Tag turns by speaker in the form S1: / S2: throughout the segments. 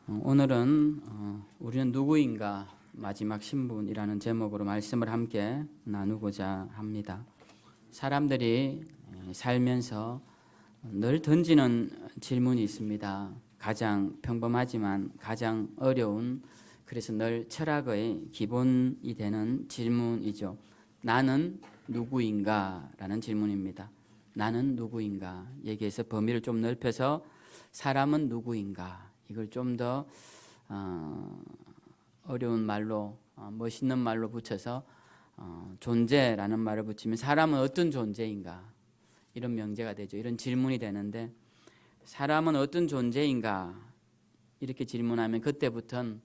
S1: 오늘은 우리는 누구인가 마지막 신분이라는 제목으로 말씀을 함께 나누고자 합니다. 사람들이 살면서 늘 던지는 질문이 있습니다. 가장 평범하지만 가장 어려운, 그래서 늘 철학의 기본이 되는 질문이죠. 나는 누구인가? 라는 질문입니다. 나는 누구인가? 여기에서 범위를 좀 넓혀서 사람은 누구인가? 이걸 좀 더 어려운 말로, 멋있는 말로 붙여서 존재라는 말을 붙이면 사람은 어떤 존재인가? 이런 명제가 되죠. 이런 질문이 되는데, 사람은 어떤 존재인가? 이렇게 질문하면 그때부터는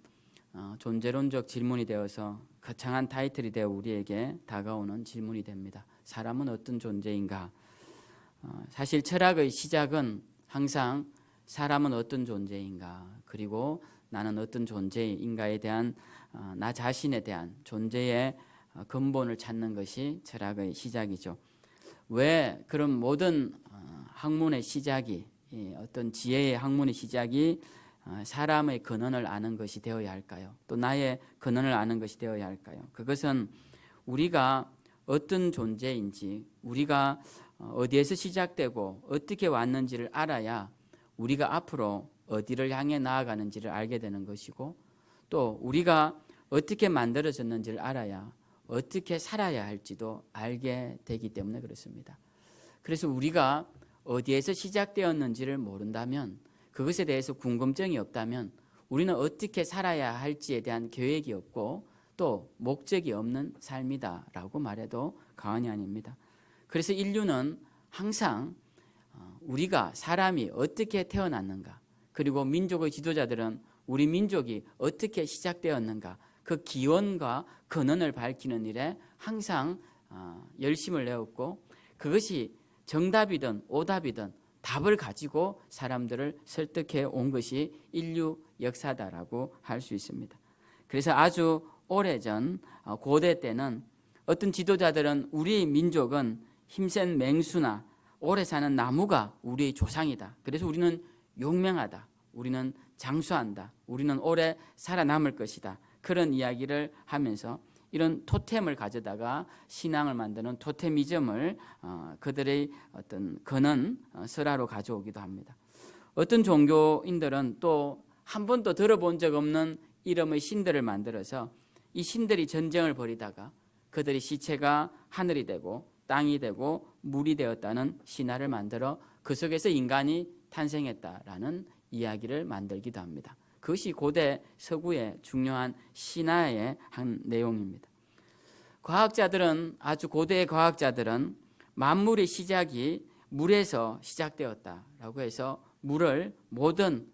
S1: 존재론적 질문이 되어서 거창한 타이틀이 되어 우리에게 다가오는 질문이 됩니다. 사람은 어떤 존재인가? 사실 철학의 시작은 항상 사람은 어떤 존재인가, 그리고 나는 어떤 존재인가에 대한 나 자신에 대한 존재의 근본을 찾는 것이 철학의 시작이죠. 왜 그런 모든 학문의 시작이, 어떤 지혜의 학문의 시작이 사람의 근원을 아는 것이 되어야 할까요? 또 나의 근원을 아는 것이 되어야 할까요? 그것은 우리가 어떤 존재인지, 우리가 어디에서 시작되고 어떻게 왔는지를 알아야 우리가 앞으로 어디를 향해 나아가는지를 알게 되는 것이고, 또 우리가 어떻게 만들어졌는지를 알아야 어떻게 살아야 할지도 알게 되기 때문에 그렇습니다. 그래서 우리가 어디에서 시작되었는지를 모른다면, 그것에 대해서 궁금증이 없다면 우리는 어떻게 살아야 할지에 대한 계획이 없고 또 목적이 없는 삶이다라고 말해도 과언이 아닙니다. 그래서 인류는 항상 우리가 사람이 어떻게 태어났는가, 그리고 민족의 지도자들은 우리 민족이 어떻게 시작되었는가, 그 기원과 근원을 밝히는 일에 항상 열심을 내었고, 그것이 정답이든 오답이든 답을 가지고 사람들을 설득해 온 것이 인류 역사다라고 할 수 있습니다. 그래서 아주 오래전 고대 때는 어떤 지도자들은 우리 민족은 힘센 맹수나 오래 사는 나무가 우리의 조상이다. 그래서 우리는 용맹하다. 우리는 장수한다. 우리는 오래 살아남을 것이다. 그런 이야기를 하면서 이런 토템을 가져다가 신앙을 만드는 토테미즘을 그들의 어떤 근원 설화로 가져오기도 합니다. 어떤 종교인들은 또 한 번도 들어본 적 없는 이름의 신들을 만들어서 이 신들이 전쟁을 벌이다가 그들의 시체가 하늘이 되고 땅이 되고 물이 되었다는 신화를 만들어 그 속에서 인간이 탄생했다라는 이야기를 만들기도 합니다. 그것이 고대 서구의 중요한 신화의 한 내용입니다. 과학자들은, 아주 고대의 과학자들은 만물의 시작이 물에서 시작되었다라고 해서 물을 모든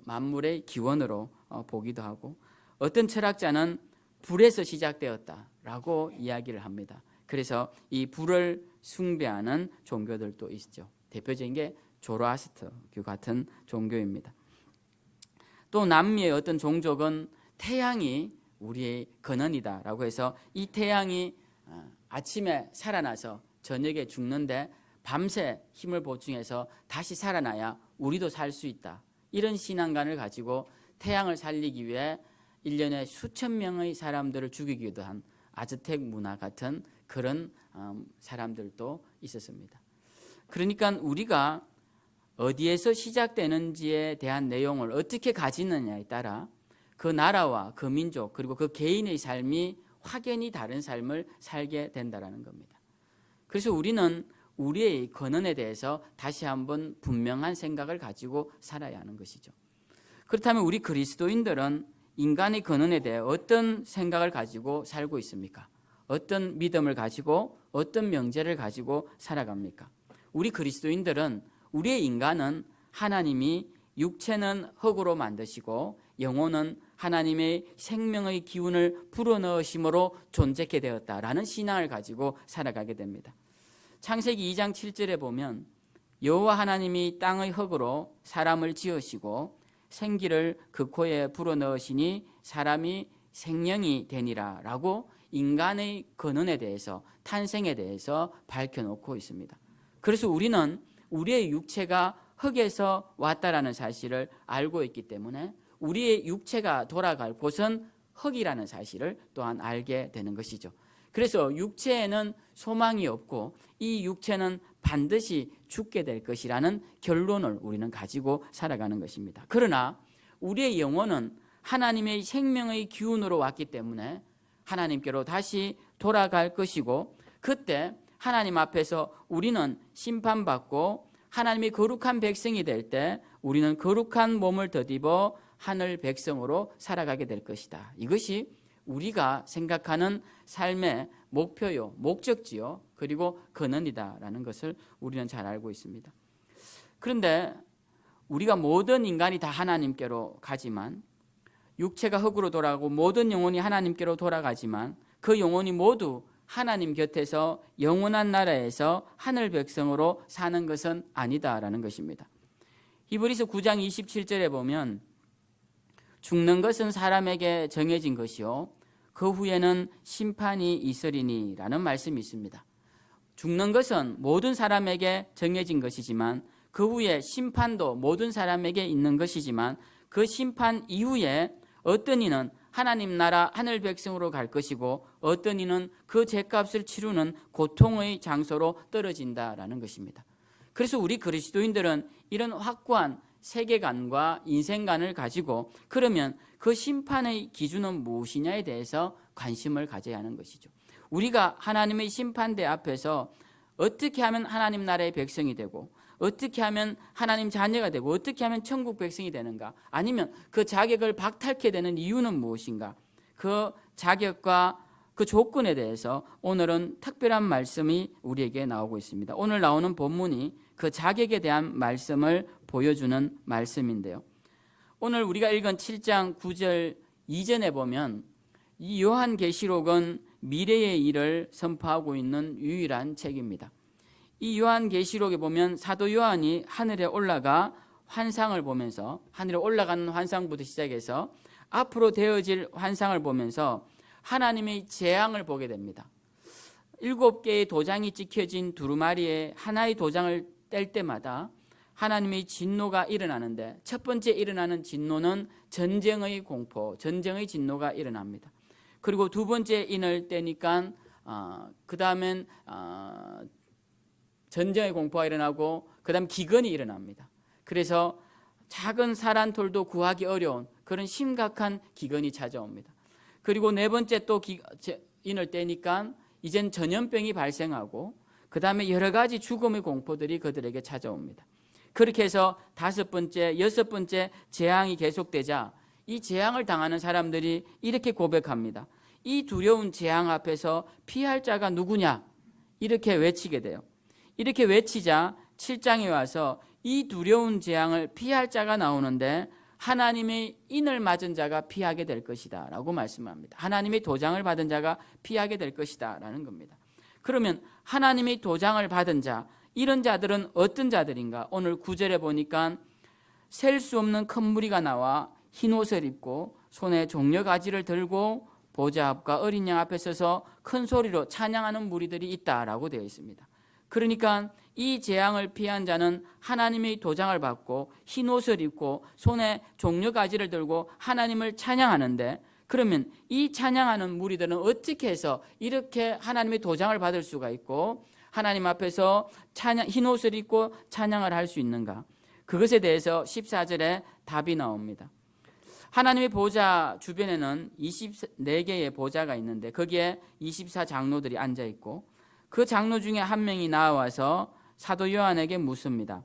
S1: 만물의 기원으로 보기도 하고, 어떤 철학자는 불에서 시작되었다라고 이야기를 합니다. 그래서 이 불을 숭배하는 종교들도 있죠. 대표적인 게 조로아스터교 같은 종교입니다. 또 남미의 어떤 종족은 태양이 우리의 근원이다라고 해서 이 태양이 아침에 살아나서 저녁에 죽는데 밤새 힘을 보충해서 다시 살아나야 우리도 살 수 있다. 이런 신앙관을 가지고 태양을 살리기 위해 1년에 수천 명의 사람들을 죽이기도 한 아즈텍 문화 같은 그런 사람들도 있었습니다. 그러니까 우리가 어디에서 시작되는지에 대한 내용을 어떻게 가지느냐에 따라 그 나라와 그 민족 그리고 그 개인의 삶이 확연히 다른 삶을 살게 된다는 겁니다. 그래서 우리는 우리의 근원에 대해서 다시 한번 분명한 생각을 가지고 살아야 하는 것이죠. 그렇다면 우리 그리스도인들은 인간의 근원에 대해 어떤 생각을 가지고 살고 있습니까? 어떤 믿음을 가지고 어떤 명제를 가지고 살아갑니까? 우리 그리스도인들은, 우리의 인간은 하나님이 육체는 흙으로 만드시고 영혼은 하나님의 생명의 기운을 불어넣으심으로 존재케 되었다라는 신앙을 가지고 살아가게 됩니다. 창세기 2장 7절에 보면 여호와 하나님이 땅의 흙으로 사람을 지으시고 생기를 그 코에 불어넣으시니 사람이 생명이 되니라 라고 인간의 근원에 대해서, 탄생에 대해서 밝혀놓고 있습니다. 그래서 우리는 우리의 육체가 흙에서 왔다라는 사실을 알고 있기 때문에 우리의 육체가 돌아갈 곳은 흙이라는 사실을 또한 알게 되는 것이죠. 그래서 육체에는 소망이 없고 이 육체는 반드시 죽게 될 것이라는 결론을 우리는 가지고 살아가는 것입니다. 그러나 우리의 영혼은 하나님의 생명의 기운으로 왔기 때문에 하나님께로 다시 돌아갈 것이고, 그때 하나님 앞에서 우리는 심판받고 하나님의 거룩한 백성이 될 때 우리는 거룩한 몸을 덧입어 하늘 백성으로 살아가게 될 것이다. 이것이 우리가 생각하는 삶의 목표요, 목적지요, 그리고 근원이다라는 것을 우리는 잘 알고 있습니다. 그런데 우리가 모든 인간이 다 하나님께로 가지만, 육체가 흙으로 돌아가고 모든 영혼이 하나님께로 돌아가지만 그 영혼이 모두 하나님 곁에서 영원한 나라에서 하늘 백성으로 사는 것은 아니다라는 것입니다. 히브리서 9장 27절에 보면 죽는 것은 사람에게 정해진 것이요 그 후에는 심판이 있으리니 라는 말씀이 있습니다. 죽는 것은 모든 사람에게 정해진 것이지만 그 후에 심판도 모든 사람에게 있는 것이지만 그 심판 이후에 어떤 이는 하나님 나라 하늘 백성으로 갈 것이고 어떤 이는 그 죄값을 치르는 고통의 장소로 떨어진다라는 것입니다. 그래서 우리 그리스도인들은 이런 확고한 세계관과 인생관을 가지고 그러면 그 심판의 기준은 무엇이냐에 대해서 관심을 가져야 하는 것이죠. 우리가 하나님의 심판대 앞에서 어떻게 하면 하나님 나라의 백성이 되고 어떻게 하면 하나님 자녀가 되고 어떻게 하면 천국 백성이 되는가, 아니면 그 자격을 박탈케 되는 이유는 무엇인가, 그 자격과 그 조건에 대해서 오늘은 특별한 말씀이 우리에게 나오고 있습니다. 오늘 나오는 본문이 그 자격에 대한 말씀을 보여주는 말씀인데요. 오늘 우리가 읽은 7장 9절 이전에 보면 이 요한계시록은 미래의 일을 선포하고 있는 유일한 책입니다. 이 요한계시록에 보면 사도 요한이 하늘에 올라가 환상을 보면서, 하늘에 올라가는 환상부터 시작해서 앞으로 되어질 환상을 보면서 하나님의 재앙을 보게 됩니다. 7개의 도장이 찍혀진 두루마리에 하나의 도장을 뗄 때마다 하나님의 진노가 일어나는데, 첫 번째 일어나는 진노는 전쟁의 공포, 전쟁의 진노가 일어납니다. 그리고 두 번째 인을 떼니까 그 다음엔 전쟁의 공포가 일어나고 그 다음 기근이 일어납니다. 그래서 작은 사란톨도 구하기 어려운 그런 심각한 기근이 찾아옵니다. 그리고 네 번째 또 인을 떼니까 이젠 전염병이 발생하고 그 다음에 여러 가지 죽음의 공포들이 그들에게 찾아옵니다. 그렇게 해서 다섯 번째, 여섯 번째 재앙이 계속되자 이 재앙을 당하는 사람들이 이렇게 고백합니다. 이 두려운 재앙 앞에서 피할 자가 누구냐? 이렇게 외치게 돼요. 이렇게 외치자 7장에 와서 이 두려운 재앙을 피할 자가 나오는데 하나님의 인을 맞은 자가 피하게 될 것이다 라고 말씀합니다. 하나님의 도장을 받은 자가 피하게 될 것이다 라는 겁니다. 그러면 하나님의 도장을 받은 자, 이런 자들은 어떤 자들인가? 오늘 9절에 보니까 셀 수 없는 큰 무리가 나와 흰 옷을 입고 손에 종려가지를 들고 보좌 앞과 어린 양 앞에 서서 큰 소리로 찬양하는 무리들이 있다라고 되어 있습니다. 그러니까 이 재앙을 피한 자는 하나님의 도장을 받고 흰 옷을 입고 손에 종려가지를 들고 하나님을 찬양하는데, 그러면 이 찬양하는 무리들은 어떻게 해서 이렇게 하나님의 도장을 받을 수가 있고 하나님 앞에서 흰 옷을 입고 찬양을 할 수 있는가? 그것에 대해서 14절에 답이 나옵니다. 하나님의 보좌 주변에는 24개의 보좌가 있는데 거기에 24장로들이 앉아 있고 그 장로 중에 한 명이 나와서 사도 요한에게 묻습니다.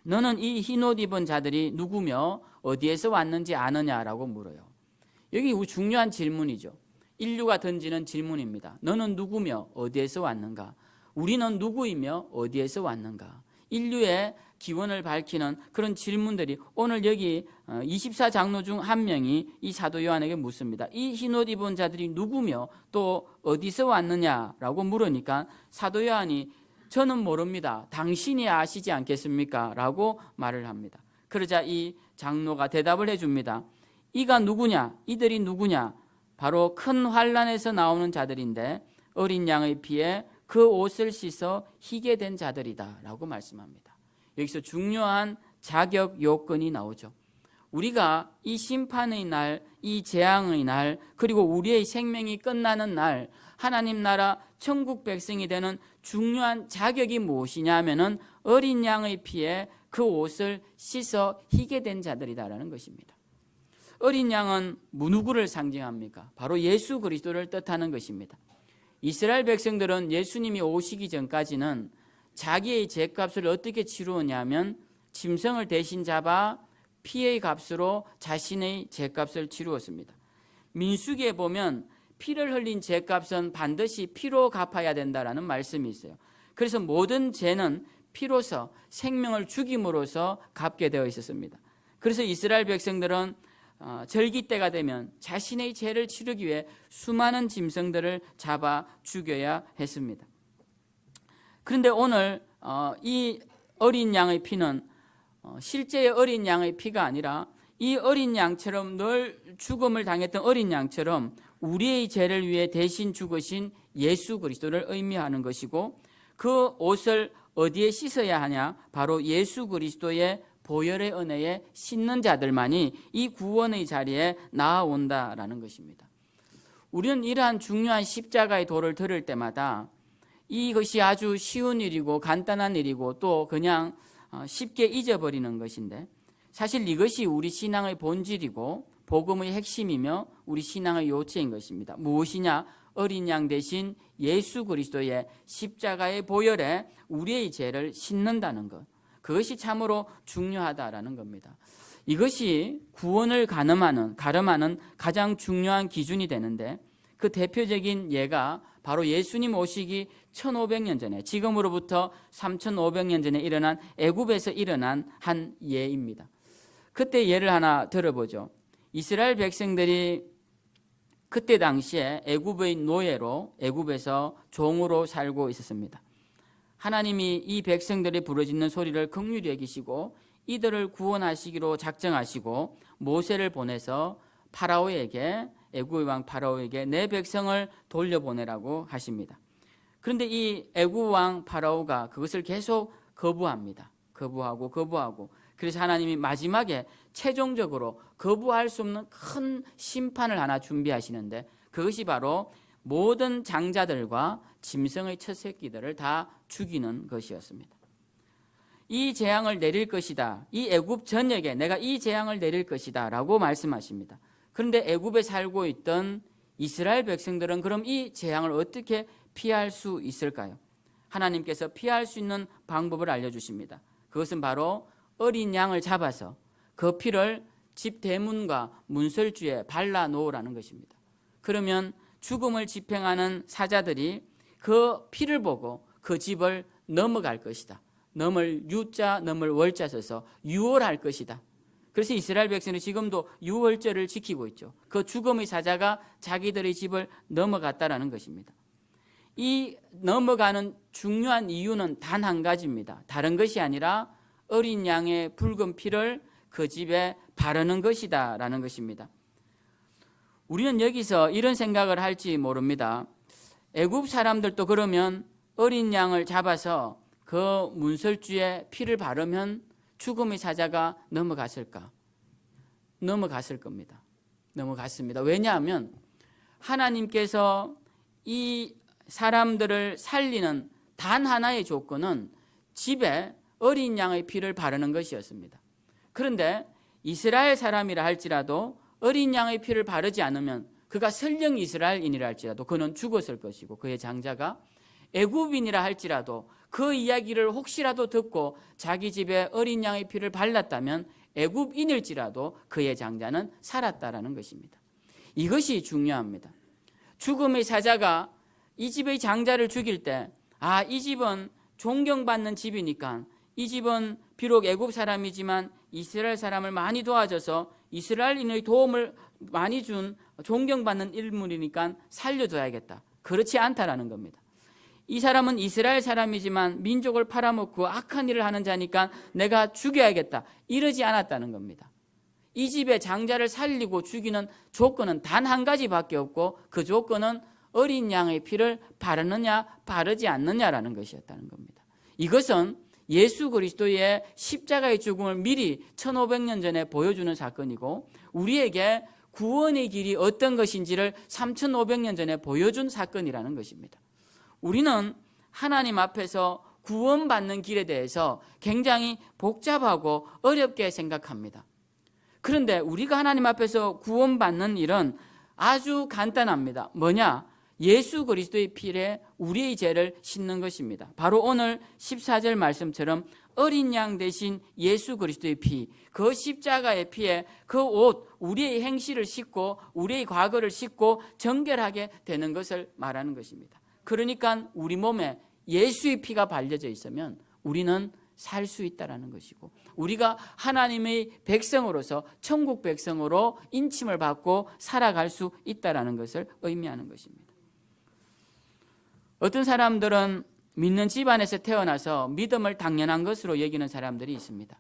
S1: 너는 이 흰옷 입은 자들이 누구며 어디에서 왔는지 아느냐라고 물어요. 여기 중요한 질문이죠. 인류가 던지는 질문입니다. 너는 누구며 어디에서 왔는가? 우리는 누구이며 어디에서 왔는가? 인류의 기원을 밝히는 그런 질문들이 오늘 여기 24장로 중 한 명이 이 사도 요한에게 묻습니다. 이 흰옷 입은 자들이 누구며 또 어디서 왔느냐라고 물으니까 사도 요한이 저는 모릅니다. 당신이 아시지 않겠습니까? 라고 말을 합니다. 그러자 이 장로가 대답을 해줍니다. 이가 누구냐? 이들이 누구냐? 바로 큰 환난에서 나오는 자들인데 어린 양의 피에 그 옷을 씻어 희게 된 자들이다 라고 말씀합니다. 여기서 중요한 자격 요건이 나오죠. 우리가 이 심판의 날, 이 재앙의 날, 그리고 우리의 생명이 끝나는 날, 하나님 나라 천국 백성이 되는 중요한 자격이 무엇이냐 하면은 어린 양의 피에 그 옷을 씻어 희게 된 자들이다라는 것입니다. 어린 양은 누구를 상징합니까? 바로 예수 그리스도를 뜻하는 것입니다. 이스라엘 백성들은 예수님이 오시기 전까지는 자기의 죄값을 어떻게 치루었냐면 짐승을 대신 잡아 피의 값으로 자신의 죄값을 치루었습니다. 민수기에 보면 피를 흘린 죄값은 반드시 피로 갚아야 된다라는 말씀이 있어요. 그래서 모든 죄는 피로서 생명을 죽임으로써 갚게 되어 있었습니다. 그래서 이스라엘 백성들은 절기 때가 되면 자신의 죄를 치르기 위해 수많은 짐승들을 잡아 죽여야 했습니다. 그런데 오늘 이 어린 양의 피는 실제의 어린 양의 피가 아니라 이 어린 양처럼 늘 죽음을 당했던 어린 양처럼 우리의 죄를 위해 대신 죽으신 예수 그리스도를 의미하는 것이고, 그 옷을 어디에 씻어야 하냐? 바로 예수 그리스도의 보혈의 은혜에 씻는 자들만이 이 구원의 자리에 나아온다라는 것입니다. 우리는 이러한 중요한 십자가의 도를 들을 때마다 이것이 아주 쉬운 일이고 간단한 일이고 또 그냥 쉽게 잊어버리는 것인데, 사실 이것이 우리 신앙의 본질이고 복음의 핵심이며 우리 신앙의 요체인 것입니다. 무엇이냐? 어린 양 대신 예수 그리스도의 십자가의 보혈에 우리의 죄를 씻는다는 것, 그것이 참으로 중요하다라는 겁니다. 이것이 구원을 가름하는 가장 중요한 기준이 되는데, 그 대표적인 예가 바로 예수님 오시기 1500년 전에, 지금으로부터 3500년 전에 일어난 애굽에서 일어난 한 예입니다. 그때 예를 하나 들어보죠. 이스라엘 백성들이 그때 당시에 애굽의 노예로, 애굽에서 종으로 살고 있었습니다. 하나님이 이 백성들이 부르짖는 소리를 긍휼히 여기시고 이들을 구원하시기로 작정하시고 모세를 보내서 파라오에게, 애굽의 왕 파라오에게 내 백성을 돌려보내라고 하십니다. 그런데 이 애굽 왕 파라오가 그것을 계속 거부합니다. 거부하고 그래서 하나님이 마지막에 최종적으로 거부할 수 없는 큰 심판을 하나 준비하시는데, 그것이 바로 모든 장자들과 짐승의 첫 새끼들을 다 죽이는 것이었습니다. 이 재앙을 내릴 것이다, 이 애굽 전역에 내가 이 재앙을 내릴 것이다 라고 말씀하십니다. 그런데 애굽에 살고 있던 이스라엘 백성들은 그럼 이 재앙을 어떻게 피할 수 있을까요? 하나님께서 피할 수 있는 방법을 알려주십니다. 그것은 바로 어린 양을 잡아서 그 피를 집 대문과 문설주에 발라 놓으라는 것입니다. 그러면 죽음을 집행하는 사자들이 그 피를 보고 그 집을 넘어갈 것이다. 넘을 유자, 넘을 월자 써서 유월할 것이다. 그래서 이스라엘 백성은 지금도 유월절을 지키고 있죠. 그 죽음의 사자가 자기들의 집을 넘어갔다라는 것입니다. 이 넘어가는 중요한 이유는 단 한 가지입니다. 다른 것이 아니라 어린 양의 붉은 피를 그 집에 바르는 것이다 라는 것입니다. 우리는 여기서 이런 생각을 할지 모릅니다. 애굽 사람들도 그러면 어린 양을 잡아서 그 문설주에 피를 바르면 죽음의 사자가 넘어갔을까? 넘어갔을 겁니다. 넘어갔습니다. 왜냐하면 하나님께서 이 사람들을 살리는 단 하나의 조건은 집에 어린 양의 피를 바르는 것이었습니다. 그런데 이스라엘 사람이라 할지라도 어린 양의 피를 바르지 않으면, 그가 설령 이스라엘인이라 할지라도 그는 죽었을 것이고, 그의 장자가 애굽인이라 할지라도 그 이야기를 혹시라도 듣고 자기 집에 어린 양의 피를 발랐다면 애굽인일지라도 그의 장자는 살았다라는 것입니다. 이것이 중요합니다. 죽음의 사자가 이 집의 장자를 죽일 때, 이 집은 존경받는 집이니까, 이 집은 비록 애굽 사람이지만 이스라엘 사람을 많이 도와줘서 이스라엘인의 도움을 많이 준 존경받는 인물이니까 살려줘야겠다. 그렇지 않다라는 겁니다. 이 사람은 이스라엘 사람이지만 민족을 팔아먹고 악한 일을 하는 자니까 내가 죽여야겠다. 이러지 않았다는 겁니다. 이 집의 장자를 살리고 죽이는 조건은 단 한 가지밖에 없고, 그 조건은 어린 양의 피를 바르느냐 바르지 않느냐라는 것이었다는 겁니다. 이것은 예수 그리스도의 십자가의 죽음을 미리 1500년 전에 보여주는 사건이고, 우리에게 구원의 길이 어떤 것인지를 3500년 전에 보여준 사건이라는 것입니다. 우리는 하나님 앞에서 구원받는 길에 대해서 굉장히 복잡하고 어렵게 생각합니다. 그런데 우리가 하나님 앞에서 구원받는 일은 아주 간단합니다. 뭐냐? 예수 그리스도의 피에 우리의 죄를 씻는 것입니다. 바로 오늘 14절 말씀처럼 어린 양 대신 예수 그리스도의 피, 그 십자가의 피에 그 옷, 우리의 행실을 씻고 우리의 과거를 씻고 정결하게 되는 것을 말하는 것입니다. 그러니까 우리 몸에 예수의 피가 발려져 있으면 우리는 살 수 있다는 것이고, 우리가 하나님의 백성으로서 천국 백성으로 인침을 받고 살아갈 수 있다는 것을 의미하는 것입니다. 어떤 사람들은 믿는 집안에서 태어나서 믿음을 당연한 것으로 여기는 사람들이 있습니다.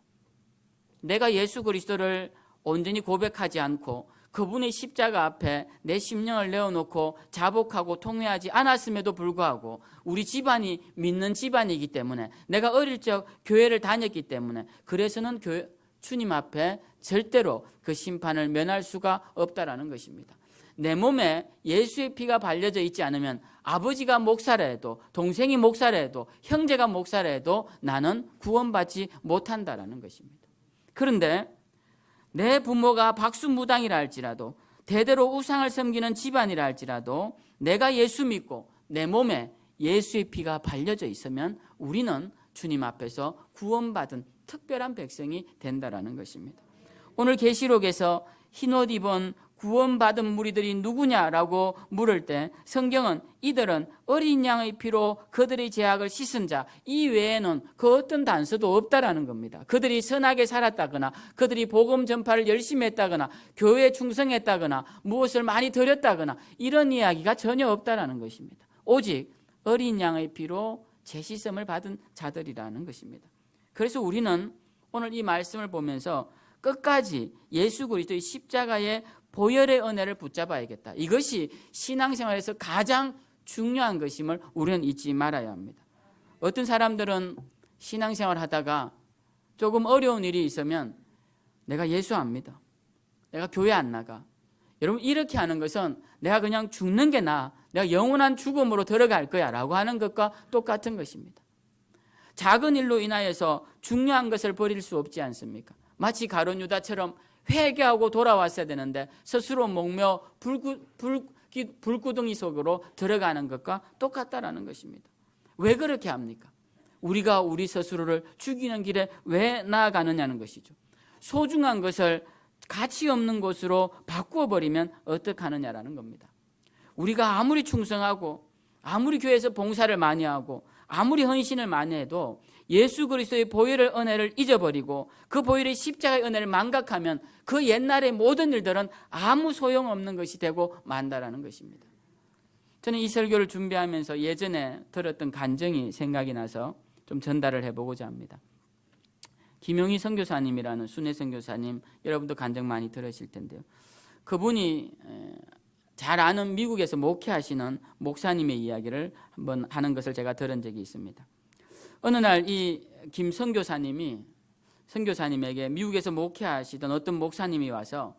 S1: 내가 예수 그리스도를 온전히 고백하지 않고 그분의 십자가 앞에 내 심령을 내어놓고 자복하고 통회하지 않았음에도 불구하고 우리 집안이 믿는 집안이기 때문에, 내가 어릴 적 교회를 다녔기 때문에, 그래서는 주님 앞에 절대로 그 심판을 면할 수가 없다라는 것입니다. 내 몸에 예수의 피가 발려져 있지 않으면 아버지가 목사라 해도, 동생이 목사라 해도, 형제가 목사라 해도 나는 구원받지 못한다라는 것입니다. 그런데 내 부모가 박수무당이라 할지라도, 대대로 우상을 섬기는 집안이라 할지라도, 내가 예수 믿고 내 몸에 예수의 피가 발려져 있으면 우리는 주님 앞에서 구원받은 특별한 백성이 된다라는 것입니다. 오늘 계시록에서 흰옷 입은 구원받은 무리들이 누구냐라고 물을 때 성경은 이들은 어린 양의 피로 그들의 죄악을 씻은 자 이외에는 그 어떤 단서도 없다라는 겁니다. 그들이 선하게 살았다거나, 그들이 복음 전파를 열심히 했다거나, 교회에 충성했다거나, 무엇을 많이 드렸다거나, 이런 이야기가 전혀 없다라는 것입니다. 오직 어린 양의 피로 죄씻음을 받은 자들이라는 것입니다. 그래서 우리는 오늘 이 말씀을 보면서 끝까지 예수 그리스도의 십자가의 보혈의 은혜를 붙잡아야겠다. 이것이 신앙생활에서 가장 중요한 것임을 우리는 잊지 말아야 합니다. 어떤 사람들은 신앙생활 하다가 조금 어려운 일이 있으면 내가 예수 안 믿어, 내가 교회 안 나가. 여러분, 이렇게 하는 것은 내가 그냥 죽는 게 나아, 내가 영원한 죽음으로 들어갈 거야 라고 하는 것과 똑같은 것입니다. 작은 일로 인하여서 중요한 것을 버릴 수 없지 않습니까? 마치 가룟 유다처럼 회개하고 돌아왔어야 되는데 스스로 목며 불구덩이 속으로 들어가는 것과 똑같다라는 것입니다. 왜 그렇게 합니까? 우리가 우리 스스로를 죽이는 길에 왜 나아가느냐는 것이죠. 소중한 것을 가치 없는 것으로 바꾸어 버리면 어떡하느냐라는 겁니다. 우리가 아무리 충성하고 아무리 교회에서 봉사를 많이 하고 아무리 헌신을 많이 해도 예수 그리스도의 보혈의 은혜를 잊어버리고 그 보혈의 십자가의 은혜를 망각하면 그 옛날의 모든 일들은 아무 소용없는 것이 되고 만다라는 것입니다. 저는 이 설교를 준비하면서 예전에 들었던 간증이 생각이 나서 좀 전달을 해보고자 합니다. 김용희 선교사님이라는 순회 선교사님, 여러분도 간증 많이 들으실 텐데요. 그분이 잘 아는 미국에서 목회하시는 목사님의 이야기를 한번 하는 것을 제가 들은 적이 있습니다. 어느 날 이 김 선교사님에게 미국에서 목회하시던 어떤 목사님이 와서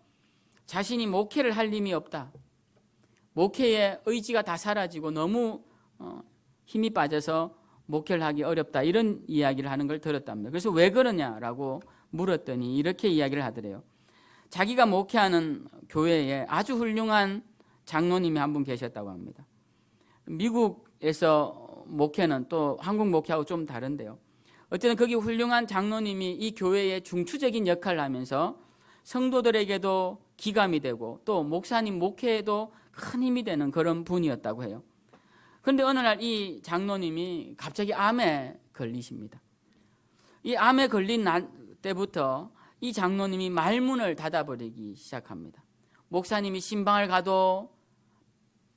S1: 자신이 목회를 할 힘이 없다, 목회의 의지가 다 사라지고 너무 힘이 빠져서 목회를 하기 어렵다, 이런 이야기를 하는 걸 들었답니다. 그래서 왜 그러냐라고 물었더니 이렇게 이야기를 하더래요. 자기가 목회하는 교회에 아주 훌륭한 장로님이 한 분 계셨다고 합니다. 미국에서 목회는 또 한국 목회하고 좀 다른데요. 어쨌든 거기 훌륭한 장로님이 이 교회의 중추적인 역할을 하면서 성도들에게도 기감이 되고 또 목사님 목회에도 큰 힘이 되는 그런 분이었다고 해요. 그런데 어느 날 이 장로님이 갑자기 암에 걸리십니다. 이 암에 걸린 때부터 이 장로님이 말문을 닫아버리기 시작합니다. 목사님이 신방을 가도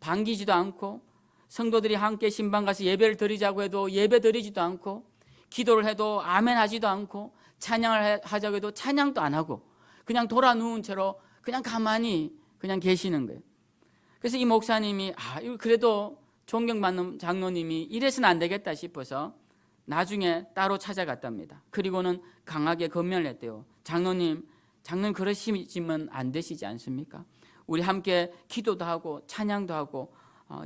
S1: 반기지도 않고, 성도들이 함께 신방 가서 예배를 드리자고 해도 예배 드리지도 않고, 기도를 해도 아멘 하지도 않고, 찬양을 하자고 해도 찬양도 안 하고 그냥 돌아 누운 채로 그냥 가만히 그냥 계시는 거예요. 그래서 이 목사님이 그래도 존경받는 장로님이 이래서는 안 되겠다 싶어서 나중에 따로 찾아갔답니다. 그리고는 강하게 권면을 했대요. 장로님 그러시면 안 되시지 않습니까? 우리 함께 기도도 하고 찬양도 하고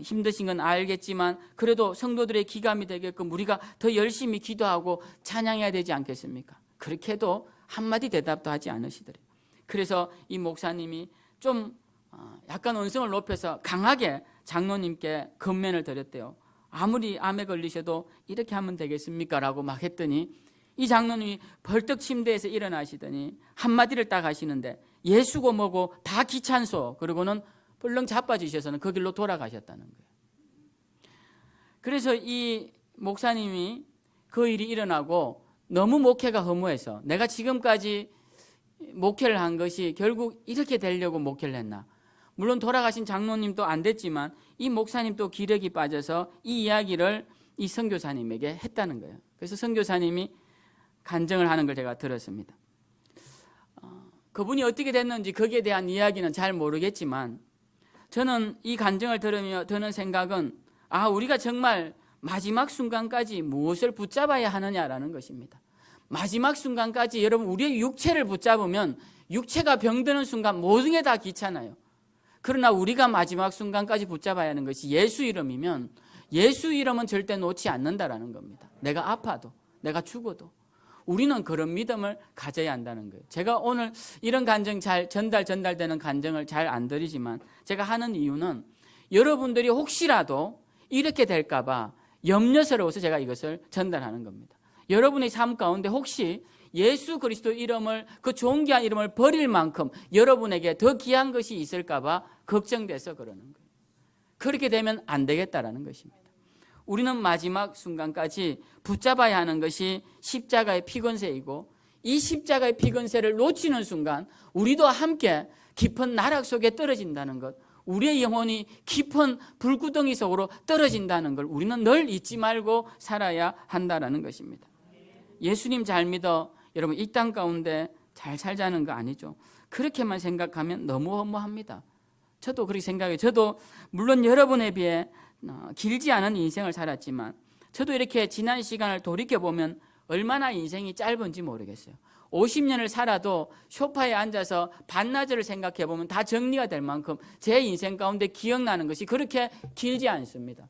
S1: 힘드신 건 알겠지만 그래도 성도들의 기감이 되게끔 우리가 더 열심히 기도하고 찬양해야 되지 않겠습니까? 그렇게 해도 한마디 대답도 하지 않으시더래요. 그래서 이 목사님이 좀 약간 언성을 높여서 강하게 장로님께 권면을 드렸대요. 아무리 암에 걸리셔도 이렇게 하면 되겠습니까? 라고 막 했더니 이 장로님이 벌떡 침대에서 일어나시더니 한마디를 딱 하시는데 예수고 뭐고 다 귀찮소. 그러고는 벌렁 자빠지셔서는 그 길로 돌아가셨다는 거예요. 그래서 이 목사님이 그 일이 일어나고 너무 목회가 허무해서 내가 지금까지 목회를 한 것이 결국 이렇게 되려고 목회를 했나. 물론 돌아가신 장로님도 안 됐지만 이 목사님도 기력이 빠져서 이 이야기를 이 선교사님에게 했다는 거예요. 그래서 선교사님이 간증을 하는 걸 제가 들었습니다. 그분이 어떻게 됐는지 거기에 대한 이야기는 잘 모르겠지만 저는 이 간증을 들으며 드는 생각은 우리가 정말 마지막 순간까지 무엇을 붙잡아야 하느냐라는 것입니다. 마지막 순간까지 여러분 우리의 육체를 붙잡으면 육체가 병드는 순간 모든 게 다 귀찮아요. 그러나 우리가 마지막 순간까지 붙잡아야 하는 것이 예수 이름이면 예수 이름은 절대 놓지 않는다라는 겁니다. 내가 아파도 내가 죽어도 우리는 그런 믿음을 가져야 한다는 거예요. 제가 오늘 이런 간증 잘 전달되는 간증을 잘 안 드리지만 제가 하는 이유는 여러분들이 혹시라도 이렇게 될까 봐 염려스러워서 제가 이것을 전달하는 겁니다. 여러분의 삶 가운데 혹시 예수 그리스도 이름을 그 존귀한 이름을 버릴 만큼 여러분에게 더 귀한 것이 있을까 봐 걱정돼서 그러는 거예요. 그렇게 되면 안 되겠다라는 것입니다. 우리는 마지막 순간까지 붙잡아야 하는 것이 십자가의 피건세이고 이 십자가의 피건세를 놓치는 순간 우리도 함께 깊은 나락 속에 떨어진다는 것, 우리의 영혼이 깊은 불구덩이 속으로 떨어진다는 걸 우리는 늘 잊지 말고 살아야 한다는 것입니다. 예수님 잘 믿어 여러분 이 땅 가운데 잘 살자는 거 아니죠. 그렇게만 생각하면 너무 허무합니다. 저도 그렇게 생각해요. 저도 물론 여러분에 비해 길지 않은 인생을 살았지만 저도 이렇게 지난 시간을 돌이켜보면 얼마나 인생이 짧은지 모르겠어요. 50년을 살아도 소파에 앉아서 반나절을 생각해보면 다 정리가 될 만큼 제 인생 가운데 기억나는 것이 그렇게 길지 않습니다.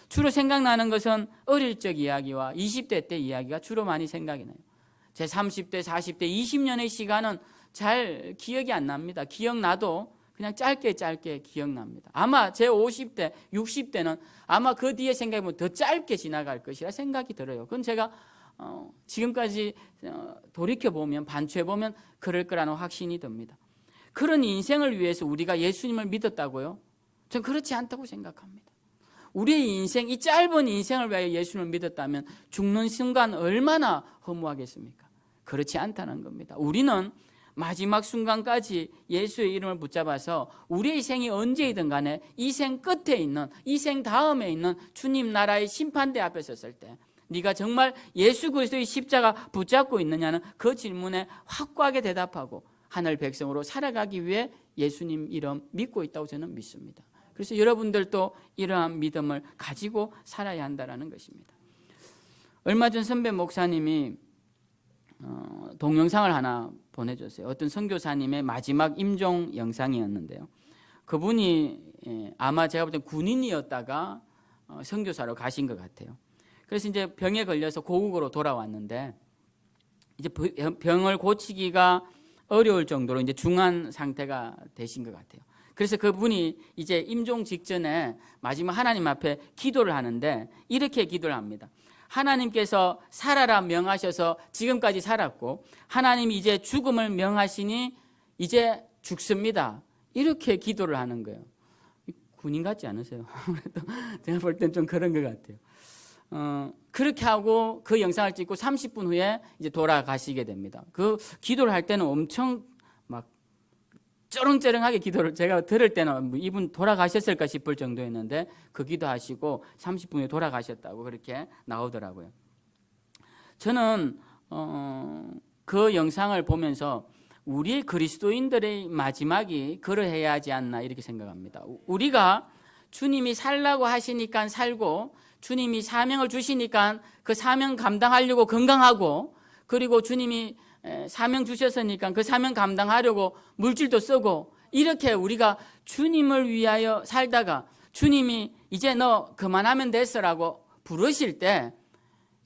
S1: 주로 생각나는 것은 어릴 적 이야기와 20대 때 이야기가 주로 많이 생각이 나요. 제 30대, 40대, 20년의 시간은 잘 기억이 안 납니다. 기억나도 그냥 짧게 기억납니다. 아마 제 50대, 60대는 아마 그 뒤에 생각해보면 더 짧게 지나갈 것이라 생각이 들어요. 그건 제가 지금까지 돌이켜보면 반추해보면 그럴 거라는 확신이 듭니다. 그런 인생을 위해서 우리가 예수님을 믿었다고요? 전 그렇지 않다고 생각합니다. 우리의 인생, 이 짧은 인생을 위하여 예수님을 믿었다면 죽는 순간 얼마나 허무하겠습니까? 그렇지 않다는 겁니다. 우리는 마지막 순간까지 예수의 이름을 붙잡아서 우리의 생이 언제이든 간에 이 생 끝에 있는, 이 생 다음에 있는 주님 나라의 심판대 앞에 섰을 때 네가 정말 예수 그리스도의 십자가 붙잡고 있느냐는 그 질문에 확고하게 대답하고 하늘 백성으로 살아가기 위해 예수님 이름 믿고 있다고 저는 믿습니다. 그래서 여러분들도 이러한 믿음을 가지고 살아야 한다는 것입니다. 얼마 전 선배 목사님이 동영상을 하나 보내줬어요. 어떤 선교사님의 마지막 임종 영상이었는데요. 그분이 아마 제가 볼 때 군인이었다가 선교사로 가신 것 같아요. 그래서 이제 병에 걸려서 고국으로 돌아왔는데 이제 병을 고치기가 어려울 정도로 이제 중한 상태가 되신 것 같아요. 그래서 그분이 이제 임종 직전에 마지막 하나님 앞에 기도를 하는데 이렇게 기도를 합니다. 하나님께서 살아라 명하셔서 지금까지 살았고 하나님이 이제 죽음을 명하시니 이제 죽습니다. 이렇게 기도를 하는 거예요. 군인 같지 않으세요? 제가 볼 땐 좀 그런 것 같아요. 그렇게 하고 그 영상을 찍고 30분 후에 이제 돌아가시게 됩니다. 그 기도를 할 때는 엄청 막 쩌렁쩌렁하게 기도를 제가 들을 때는 이분 돌아가셨을까 싶을 정도였는데 그 기도하시고 30분 후에 돌아가셨다고 그렇게 나오더라고요. 저는 그 영상을 보면서 우리 그리스도인들의 마지막이 그러해야 하지 않나 이렇게 생각합니다. 우리가 주님이 살라고 하시니까 살고 주님이 사명을 주시니까 그 사명 감당하려고 건강하고, 그리고 주님이 사명 주셨으니까 그 사명 감당하려고 물질도 쓰고, 이렇게 우리가 주님을 위하여 살다가 주님이 이제 너 그만하면 됐어라고 부르실 때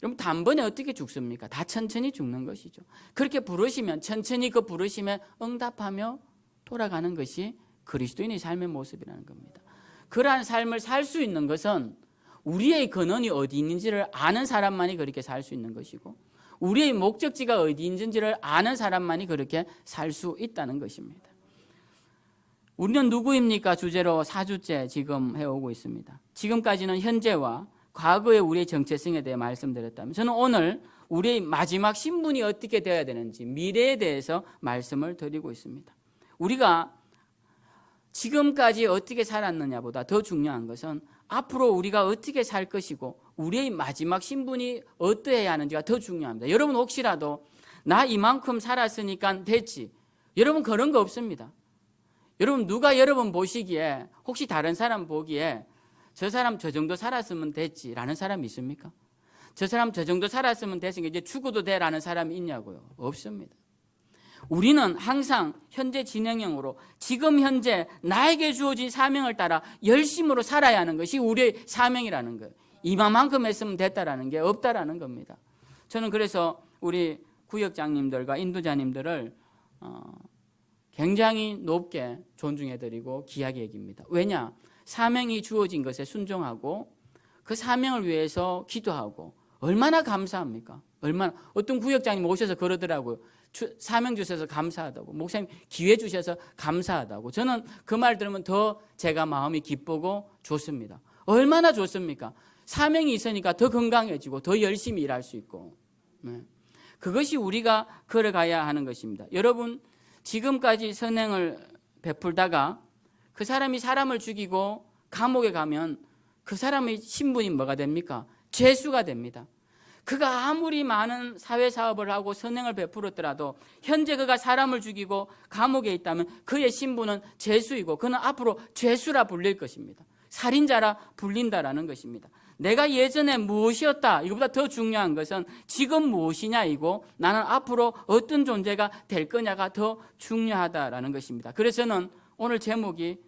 S1: 여러분 단번에 어떻게 죽습니까? 다 천천히 죽는 것이죠. 그렇게 부르시면 천천히 그 부르심에 응답하며 돌아가는 것이 그리스도인의 삶의 모습이라는 겁니다. 그러한 삶을 살 수 있는 것은 우리의 근원이 어디 있는지를 아는 사람만이 그렇게 살 수 있는 것이고, 우리의 목적지가 어디 있는지를 아는 사람만이 그렇게 살 수 있다는 것입니다. 우리는 누구입니까? 주제로 4주째 지금 해오고 있습니다. 지금까지는 현재와 과거의 우리의 정체성에 대해 말씀드렸다면, 저는 오늘 우리의 마지막 신분이 어떻게 되어야 되는지, 미래에 대해서 말씀을 드리고 있습니다. 우리가 지금까지 어떻게 살았느냐보다 더 중요한 것은 앞으로 우리가 어떻게 살 것이고 우리의 마지막 신분이 어떠해야 하는지가 더 중요합니다. 여러분 혹시라도 나 이만큼 살았으니까 됐지, 여러분 그런 거 없습니다. 여러분 누가 여러분 보시기에, 혹시 다른 사람 보기에 저 사람 저 정도 살았으면 됐지라는 사람이 있습니까? 저 사람 저 정도 살았으면 됐으니까 이제 죽어도 돼라는 사람이 있냐고요? 없습니다. 우리는 항상 현재 진행형으로 지금 현재 나에게 주어진 사명을 따라 열심으로 살아야 하는 것이 우리의 사명이라는 거예요. 이만큼 했으면 됐다라는 게 없다라는 겁니다. 저는 그래서 우리 구역장님들과 인도자님들을 굉장히 높게 존중해드리고 귀하게 여깁니다. 왜냐? 사명이 주어진 것에 순종하고 그 사명을 위해서 기도하고 얼마나 감사합니까? 얼마나. 어떤 구역장님 오셔서 그러더라고요. 사명 주셔서 감사하다고, 목사님 기회 주셔서 감사하다고. 저는 그 말 들으면 더 제가 마음이 기쁘고 좋습니다. 얼마나 좋습니까? 사명이 있으니까 더 건강해지고 더 열심히 일할 수 있고, 그것이 우리가 걸어가야 하는 것입니다. 여러분 지금까지 선행을 베풀다가 그 사람이 사람을 죽이고 감옥에 가면 그 사람의 신분이 뭐가 됩니까? 죄수가 됩니다. 그가 아무리 많은 사회사업을 하고 선행을 베풀었더라도 현재 그가 사람을 죽이고 감옥에 있다면 그의 신분은 죄수이고 그는 앞으로 죄수라 불릴 것입니다. 살인자라 불린다라는 것입니다. 내가 예전에 무엇이었다, 이거보다 더 중요한 것은 지금 무엇이냐이고 나는 앞으로 어떤 존재가 될 거냐가 더 중요하다라는 것입니다. 그래서 저는 오늘 제목이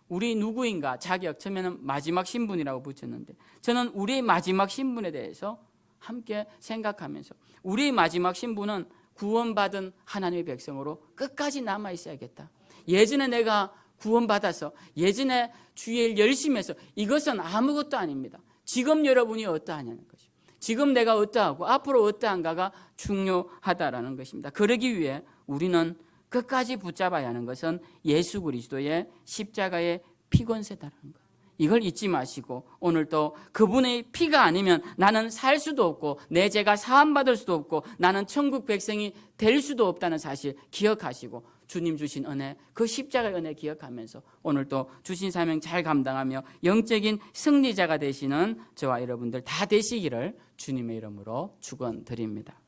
S1: 우리 누구인가 자격, 처음에는 마지막 신분이라고 붙였는데, 저는 우리의 마지막 신분에 대해서 함께 생각하면서 우리의 마지막 신분은 구원받은 하나님의 백성으로 끝까지 남아 있어야겠다. 예전에 내가 구원받아서 예전에 주의 일 열심히 해서 이것은 아무것도 아닙니다. 지금 여러분이 어떠하냐는 것이죠. 지금 내가 어떠하고 앞으로 어떠한가가 중요하다라는 것입니다. 그러기 위해 우리는 끝까지 붙잡아야 하는 것은 예수 그리스도의 십자가의 피권세다라는 것. 이걸 잊지 마시고 오늘 또 그분의 피가 아니면 나는 살 수도 없고 내 죄가 사함받을 수도 없고 나는 천국 백성이 될 수도 없다는 사실 기억하시고 주님 주신 은혜, 그 십자가의 은혜 기억하면서 오늘 또 주신 사명 잘 감당하며 영적인 승리자가 되시는 저와 여러분들 다 되시기를 주님의 이름으로 축원드립니다.